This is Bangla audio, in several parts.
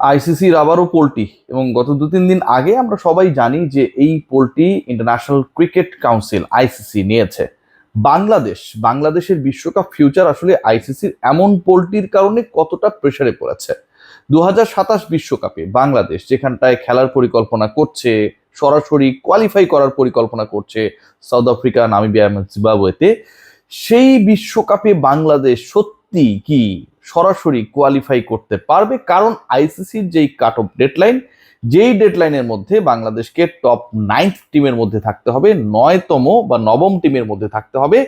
আইসিসির আবারও পোলটি, এবং গত 2-3 দিন আগে আমরা সবাই জানি যে এই পোলটি ইন্টারন্যাশনাল ক্রিকেট কাউন্সিল আইসিসি নিয়েছে। বাংলাদেশের বিশ্বকাপ ফিউচার আসলে আইসিসির এমন পোলটির কারণে কতটা প্রেসারে পড়েছে। 2027 বিশ্বকাপে বাংলাদেশ যেখানটায় খেলার পরিকল্পনা করছে, সরাসরি কোয়ালিফাই করার পরিকল্পনা করছে সাউথ আফ্রিকা, নামিবিয়া এবং জিম্বাবুয়েতে, সেই বিশ্বকাপে বাংলাদেশ সত্যি কি সরাসরি কোয়ালিফাই করতে পারবে? কারণ আইসিসির যেই কাট অফ ডেডলাইন, যেই ডেডলাইনের মধ্যে বাংলাদেশকে টপ 9 টিমের মধ্যে থাকতে হবে, 9তম বা 9ম টিমের মধ্যে থাকতে হবে,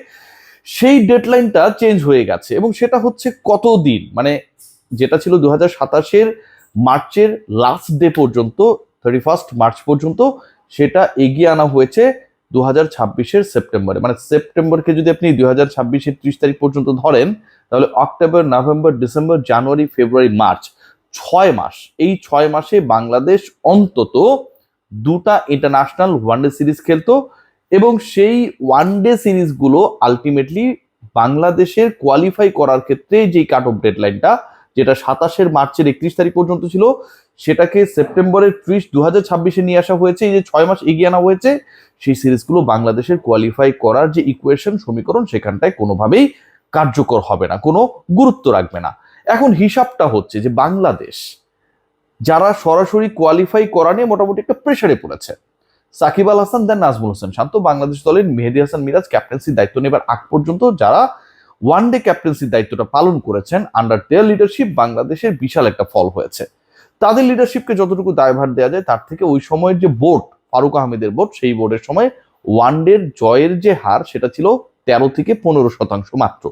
সেই ডেডলাইনটা চেঞ্জ হয়ে গেছে। এবং সেটা হচ্ছে কতদিন, মানে যেটা ছিল 2027 মার্চের লাস্ট ডে পর্যন্ত, 31 মার্চ পর্যন্ত, সেটা এগিয়ে আনা হয়েছে 2026 সেপ্টেম্বরে। মানে সেপ্টেম্বরকে যদি আপনি 2026 30 তারিখ পর্যন্ত ধরেন, তাহলে অক্টোবর, নভেম্বর, ডিসেম্বর, জানুয়ারি, ফেব্রুয়ারি, মার্চ, 6 মাস। এই 6 মাসে বাংলাদেশ অন্তত 2টা ইন্টারন্যাশনাল ওয়ানডে সিরিজ খেলতো, এবং সেই ওয়ানডে সিরিজগুলো আলটিমেটলি বাংলাদেশের কোয়ালিফাই করার ক্ষেত্রে যেই কাট অফ ডেডলাইনটা, যেটা 27 মার্চের 31 তারিখ পর্যন্ত ছিল, সেটাকে সেপ্টেম্বরের 2026 নিয়ে আসা হয়েছে। এই যে 6 মাস এগিয়ে আনা হয়েছে, সেই সিরিজগুলো বাংলাদেশের কোয়ালিফাই করার যে ইকুয়েশন, সমীকরণ, সেখানটায় কোনোভাবেই কার্যকর হবে না, কোনো গুরুত্ব রাখবে না। এখন হিসাবটা হচ্ছে যে বাংলাদেশ যারা সরাসরি কোয়ালিফাই করা নিয়ে মোটামুটি একটা প্রেসারে পড়েছে। সাকিব আল হাসান, দেন নাজমুল হোসেন শান্ত, বাংলাদেশ দলের মেহেদী হাসান মিরাজ ক্যাপ্টেন্সির দায়িত্ব নেবার আগ পর্যন্ত যারা ওয়ানডে ক্যাপ্টেন্সির দায়িত্বটা পালন করেছেন, আন্ডার দেয়ার লিডারশিপ বাংলাদেশের বিশাল একটা ফল হয়েছে। তাদের লিডারশিপকে যতটুকু দায়ভার দেওয়া যায়, তার থেকে ওই সময়ের যে বোর্ড, ফারুক আহমেদের বোর্ড, সেই বোর্ডের সময় ওয়ানডের জয়ের যে হার, সেটা ছিল 13 থেকে 15% মাত্র।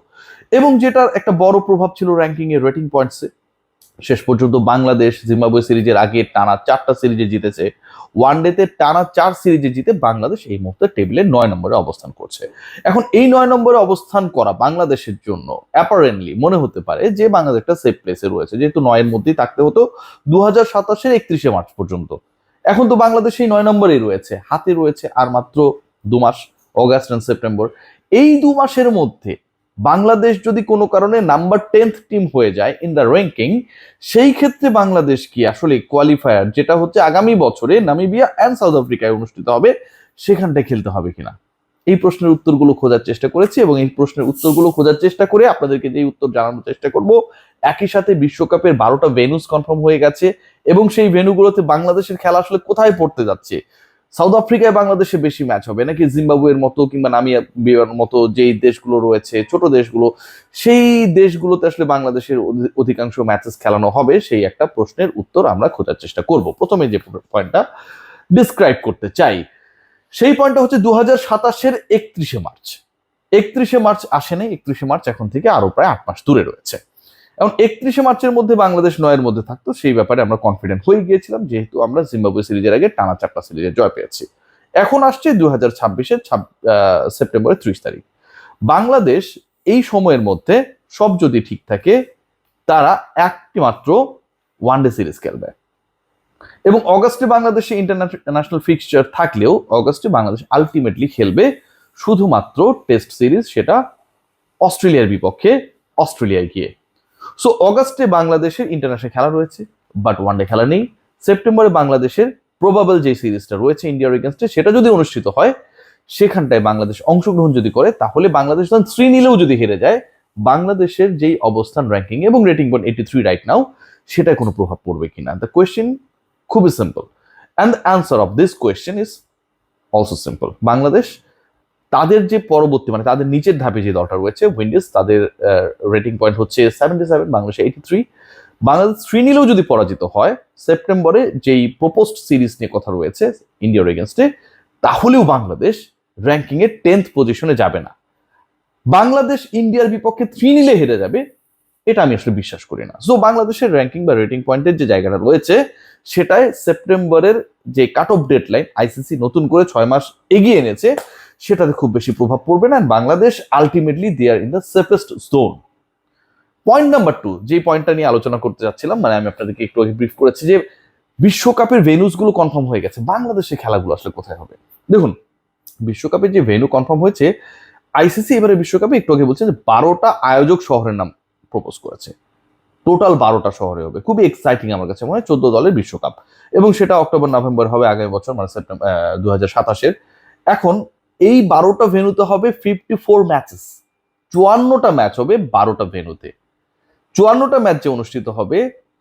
এবং যেটার একটা বড় প্রভাব ছিল র্যাঙ্কিং এর, রেটিং পয়েন্টসে। শেষ পর্যন্ত বাংলাদেশ জিম্বাবুয়ে সিরিজের আগে টানা 4টা সিরিজে জিতেছে, ওয়ানডেতে টানা 4 সিরিজে জিতে বাংলাদেশ এই মুহূর্তে টেবিলে 9 নম্বরে অবস্থান করছে। এখন এই 9 নম্বরে অবস্থান করা বাংলাদেশের জন্য অ্যাপারেন্টলি মনে হতে পারে যে বাংলাদেশ একটা সেফ প্লেসে রয়েছে, যেহেতু 9 এর মধ্যেই থাকতে হতো 2027 31 মার্চ পর্যন্ত। এখন তো বাংলাদেশ এই 9 নম্বরেই রয়েছে, হাতে রয়েছে আর মাত্র 2 মাস, অগাস্ট আর সেপ্টেম্বর। এই 2 মাসের মধ্যে বাংলাদেশ যদি কোনো কারণে নাম্বার 10th টিম হয়ে যায় ইন দ্য র্যাঙ্কিং, সেই ক্ষেত্রে বাংলাদেশ কি আসলে কোয়ালিফায়ার, যেটা হচ্ছে আগামী বছরে নামিবিয়া অ্যান্ড সাউথ আফ্রিকায় অনুষ্ঠিত হবে, সেখানটায় খেলতে হবে কিনা? এই প্রশ্নের উত্তরগুলো খোঁজার চেষ্টা করেছি, এবং এই প্রশ্নের উত্তরগুলো খোঁজার চেষ্টা করে আপনাদেরকে যে উত্তর জানানোর চেষ্টা করব। একই সাথে বিশ্বকাপের 12টা ভেন্যুস কনফার্ম হয়ে গেছে, এবং সেই ভেন্যুগুলোতে বাংলাদেশের খেলা আসলে কোথায় পড়তে যাচ্ছে। সাউথ আফ্রিকায় বাংলাদেশে বেশি ম্যাচ হবে নাকি জিম্বাবুয়ের মতো কিংবা নামিবিয়ার মতো যেই দেশগুলো রয়েছে, ছোট দেশগুলো, সেই দেশগুলোতে আসলে বাংলাদেশের অধিকাংশ ম্যাচেস খেলানো হবে, সেই একটা প্রশ্নের উত্তর আমরা খোঁজার চেষ্টা করব। প্রথমে যে পয়েন্টটা ডিসক্রাইব করতে চাই, সেই পয়েন্টটা হচ্ছে 2027 31 মার্চ। 31 মার্চ আসে নাই, 31 মার্চ এখন থেকে আরো প্রায় 8 মাস দূরে রয়েছে। এখন 31 মার্চের মধ্যে বাংলাদেশ 9 এর মধ্যে থাকতো, সেই ব্যাপারে আমরা কনফিডেন্ট হয়ে গিয়েছিলাম, যেহেতু আমরা জিম্বাবুয়ে সিরিজের আগে টানা 4টা সিরিজে জয় পেয়েছি। এখন আসছে 2026 সেপ্টেম্বরের 30 তারিখ। বাংলাদেশ এই সময়ের মধ্যে সব যদি ঠিক থাকে, তারা একটি মাত্র ওয়ানডে সিরিজ খেলবে। এবং অগাস্টে বাংলাদেশে ইন্টারন্যাশনাল ফিক্সচার থাকলেও অগাস্টে বাংলাদেশ আলটিমেটলি খেলবে শুধুমাত্র টেস্ট সিরিজ, সেটা অস্ট্রেলিয়ার বিপক্ষে, অস্ট্রেলিয়ায় গিয়ে। সো অগাস্টে বাংলাদেশের ইন্টারন্যাশনাল খেলা রয়েছে, বাট ওয়ানডে খেলা নেই। সেপ্টেম্বরে বাংলাদেশের প্রবাবল যে সিরিজটা রয়েছে ইন্ডিয়ার এগেনস্টে, সেটা যদি অনুষ্ঠিত হয়, সেখানটায় বাংলাদেশ অংশগ্রহণ যদি করে, তাহলে বাংলাদেশ 3-0 যদি হেরে যায়, বাংলাদেশের যেই অবস্থান র্যাঙ্কিং এবং রেটিং পয়েন্ট 83 রাইট নাও, সেটায় কোনো প্রভাব পড়বে কিনা। দ্য কোয়েশ্চেন খুবই simple, and the answer of this question is also simple. Bangladesh তাদের যে পরবর্তী, মানে তাদের নিচের ধাপে যে দলটা রয়েছে উইন্ডিজ, তাদের রেটিং পয়েন্ট হচ্ছে 77, বাংলাদেশ 83। বাংলাদেশ 3-0 যদি পরাজিত হয় সেপ্টেম্বরে যেই প্রপোজড সিরিজ নিয়ে কথা রয়েছে ইন্ডিয়ার এগেনস্টে, তাহলেও বাংলাদেশ র্যাঙ্কিং এর 10th পজিশনে যাবে না। বাংলাদেশ ইন্ডিয়ার বিপক্ষে 3-0 হেরে যাবে, এটা আমি আসলে বিশ্বাস করি না। সো বাংলাদেশের র্যাঙ্কিং বা রেটিং পয়েন্টের যে জায়গাটা রয়েছে, সেটাই সেপ্টেম্বরের যে কাট অফ ডেডলাইন আইসিসি নতুন করে 6 মাস এগিয়ে এনেছে, সেটাতে খুব বেশি প্রভাব পড়বে না। Bangladesh ultimately they are in the safest zone. Point number 2, যে পয়েন্টটা নিয়ে আলোচনা করতে যাচ্ছিলাম, মানে আমি আপনাদেরকে একটু আগে ব্রিফ করেছি যে বিশ্বকাপের ভেন্যুস গুলো কনফার্ম হয়ে গেছে, বাংলাদেশের খেলাগুলো আসলে কোথায় হবে। দেখুন, বিশ্বকাপের যে ভেন্যু কনফার্ম হয়েছে, আইসিসি এবারে বিশ্বকাপে একটু আগে বলছে যে 12টা আয়োজক শহরের নাম প্রপোজ করেছে। টোটাল 12টা শহরে হবে। খুবই এক্সাইটিং আমার কাছে মনে হয় 14 দলের বিশ্বকাপ, এবং সেটা অক্টোবর নভেম্বর হবে আগামী বছর, মানে সেপ্টেম্বর 2027-এর। এখন এই 12টা ভেন্যুতে হবে 54 ম্যাচেস, 54টা ম্যাচ হবে 12টা ভেন্যুতে। 54টা ম্যাচ যে অনুষ্ঠিত হবে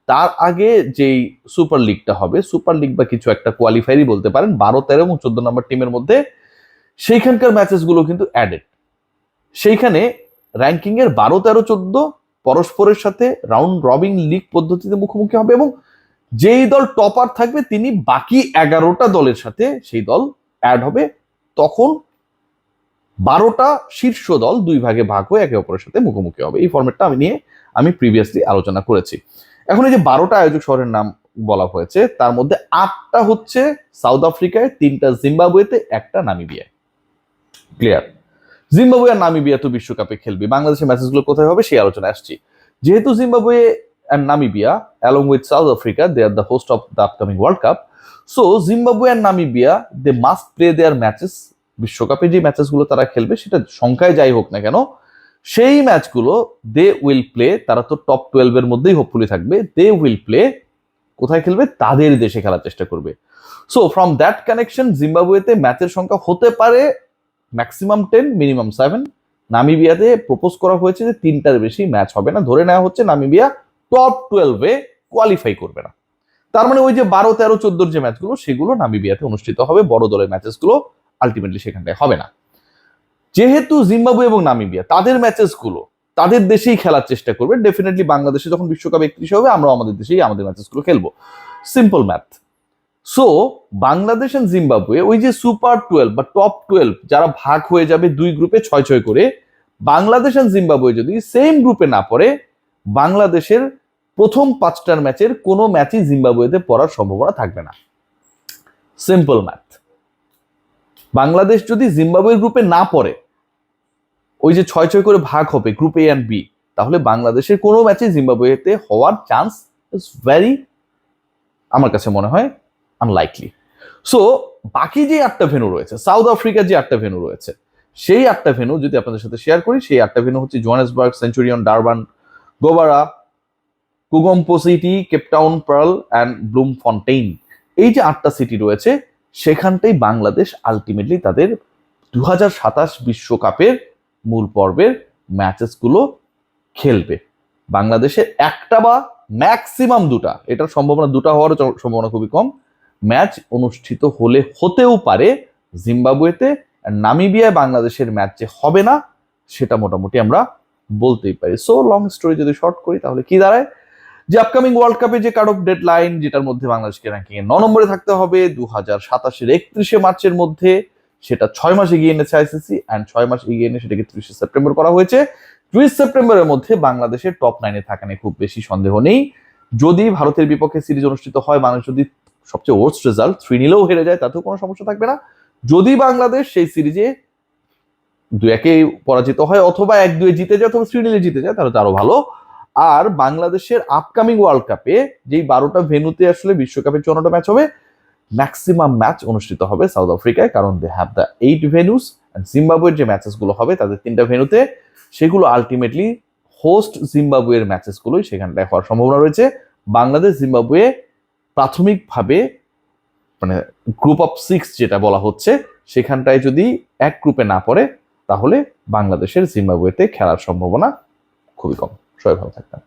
তার আগে যেই সুপার লিগটা হবে, সুপার লিগ বা কিছু একটা কোয়ালিফায়ারই বলতে পারেন, 12, 13 এবং 14 নম্বর টিমের মধ্যে সেইখানকার ম্যাচেস গুলো কিন্তু অ্যাডেড। সেইখানে র্যাঙ্কিং এর 12, 13, 14 পরস্পরের সাথে রাউন্ড রবিন লিগ পদ্ধতিতে মুখোমুখি হবে, এবং যেই দল টপার থাকবে তিনি বাকি 11টা দলের সাথে সেই দল অ্যাড হবে। তখন 12টা শীর্ষ দল 2 ভাগে ভাগ হয়ে একে অপরের সাথে মুখোমুখি হবে। এই ফরম্যাটটা আমি প্রিভিয়াসলি আলোচনা করেছি। এখন এই যে 12টা আয়োজক শহরের নাম বলা হয়েছে, তার মধ্যে 8টা হচ্ছে সাউথ আফ্রিকায়, 3টা জিম্বাবুয়েতে, 1টা নামিবিয়ায়। ক্লিয়ার? জিম্বাবুয়ে আর নামিবিয়া তো বিশ্বকাপে খেলবে, বাংলাদেশের ম্যাচেসগুলো কোথায় হবে সেই আলোচনা আসছি। যেহেতু Zimbabwe and Namibia, along with South Africa, they are the host of the upcoming World Cup. So Zimbabwe and Namibia, they must play their matches. বিশ্বকাপে যে ম্যাচেসগুলো তারা খেলবে সেটা সংখ্যায় যাই হোক না কেন, সেই ম্যাচগুলো দে উইল প্লে, তারা তো টপ 12 এর মধ্যেই হোপফুলি থাকবে, দে উইল প্লে কোথায় খেলবে, তাদের দেশে খেলার চেষ্টা করবে। সো ফ্রম দ্যাট কানেকশন জিম্বাবুয়েতে ম্যাচের সংখ্যা হতে পারে ম্যাক্সিমাম 10, মিনিমাম 7। নামিবিয়াতে প্রপোজ করা হয়েছে যে 3টার বেশি ম্যাচ হবে না, ধরে নেওয়া হচ্ছে নামিবিয়া টপ 12-এ কোয়ালিফাই করবে না। তার মানে ওই যে 12, 13, 14 যে ম্যাচগুলো সেগুলো নামিবিয়াতে অনুষ্ঠিত হবে, বড় দলের ম্যাচেসগুলো আলটিমেটলি সেখানটায় হবে না। যেহেতু জিম্বাবুয়ে এবং নামিবিয়া তাদের ম্যাচেসগুলো তাদের দেশেই খেলার চেষ্টা করবে, ডেফিনেটলি বাংলাদেশে যখন বিশ্বকাপ 31 হবে আমরা আমাদের দেশেই আমাদের ম্যাচেসগুলো খেলবো, simple math. So Bangladesh and Zimbabwe ওই যে সুপার 12 বা টপ 12 যারা ভাগ হয়ে যাবে 2 গ্রুপে 6-6 করে, বাংলাদেশ এন্ড জিম্বাবুয়ে যদি সেম গ্রুপে না পড়ে, বাংলাদেশের প্রথম 5টার ম্যাচের কোনো ম্যাচই জিম্বাবুয়েতে পড়ার সম্ভাবনা থাকবে না। Simple math. বাংলাদেশ যদি জিম্বাবুয়ের গ্রুপে না পড়ে, ওই যে 6-6 করে ভাগ হবে গ্রুপ এ এন্ড বি, তাহলে বাংলাদেশের কোনো ম্যাচে জিম্বাবুয়েতে হওয়ার চান্স ইজ ভেরি, আমার কাছে মনে হয়, আনলাইকলি। সো বাকি যে 8টা ভেন্যু রয়েছে, সাউথ আফ্রিকার যে 8টা ভেন্যু রয়েছে, সেই 8টা ভেন্যু যদি আপনাদের সাথে শেয়ার করি, সেই 8টা ভেন্যু হচ্ছে Johannesburg, Centurion, Durban, Gqeberha, KuGompo city, Cape Town, Paarl and Bloemfontein. এই যে 8টা সিটি রয়েছে, সেখানটাই বাংলাদেশ আলটিমেটলি তাদের 2027 বিশ্বকাপের মূল পর্বের ম্যাচেসগুলো খেলবে। বাংলাদেশে 1টা বা ম্যাক্সিমাম 2টা, এটার সম্ভাবনা 2টা হওয়ার সম্ভাবনা খুবই কম, ম্যাচ অনুষ্ঠিত হতেও পারে জিম্বাবুয়েতে। নামিবিয়ায় বাংলাদেশের ম্যাচ যে হবে না সেটা মোটামুটি আমরা বলতেই পারি। সো লং স্টোরি যদি শর্ট করি তাহলে কি দাঁড়ায়, যে আপকামিং ওয়ার্ল্ড কাপে যে কাট অফ ডেডলাইন, যেটার মধ্যে বাংলাদেশকে র্যাঙ্কিং এ 9 নম্বরে থাকতে হবে 2027-এর 31শে মার্চের মধ্যে, সেটা 6 মাস এগিয়ে এনেছে আইসিসি, অ্যান্ড 6 মাস এগিয়ে এনে সেটাকে 30শে সেপ্টেম্বর করা হয়েছে। 30 সেপ্টেম্বরের মধ্যে বাংলাদেশের টপ 9-এ থাকা নিয়ে খুব বেশি সন্দেহ নেই। যদি ভারতের বিপক্ষে সিরিজ অনুষ্ঠিত হয়, বাংলাদেশ যদি সবচেয়ে ওয়ার্স্ট রেজাল্ট 3-0 হেরে যায়, তাতেও কোনো সমস্যা থাকবে না। যদি বাংলাদেশ সেই সিরিজে 2-1 পরাজিত হয়, অথবা 1-2 জিতে যায়, অথবা 3-0 জিতে যায়, তাহলে তো আরো ভালো। আর বাংলাদেশের আপকামিং ওয়ার্ল্ড কাপে যেই 12টা ভেন্যুতে আসলে বিশ্বকাপের 54টা ম্যাচ হবে, ম্যাক্সিমাম ম্যাচ অনুষ্ঠিত হবে সাউথ আফ্রিকায়, কারণ দে হ্যাভ দ্য 8 ভেন্যুস। জিম্বাবুয়ের যে ম্যাচেসগুলো হবে তাদের 3টা ভেন্যুতে, সেগুলো আলটিমেটলি হোস্ট জিম্বাবুয়ের ম্যাচেসগুলোই সেখানটায় হওয়ার সম্ভাবনা রয়েছে। বাংলাদেশ জিম্বাবুয়ে প্রাথমিকভাবে মানে গ্রুপ অফ 6 যেটা বলা হচ্ছে, সেখানটায় যদি এক গ্রুপে না পড়ে, তাহলে বাংলাদেশের জিম্বাবুয়েতে খেলার সম্ভাবনা খুবই কম। সবাই ভালো থাকবেন।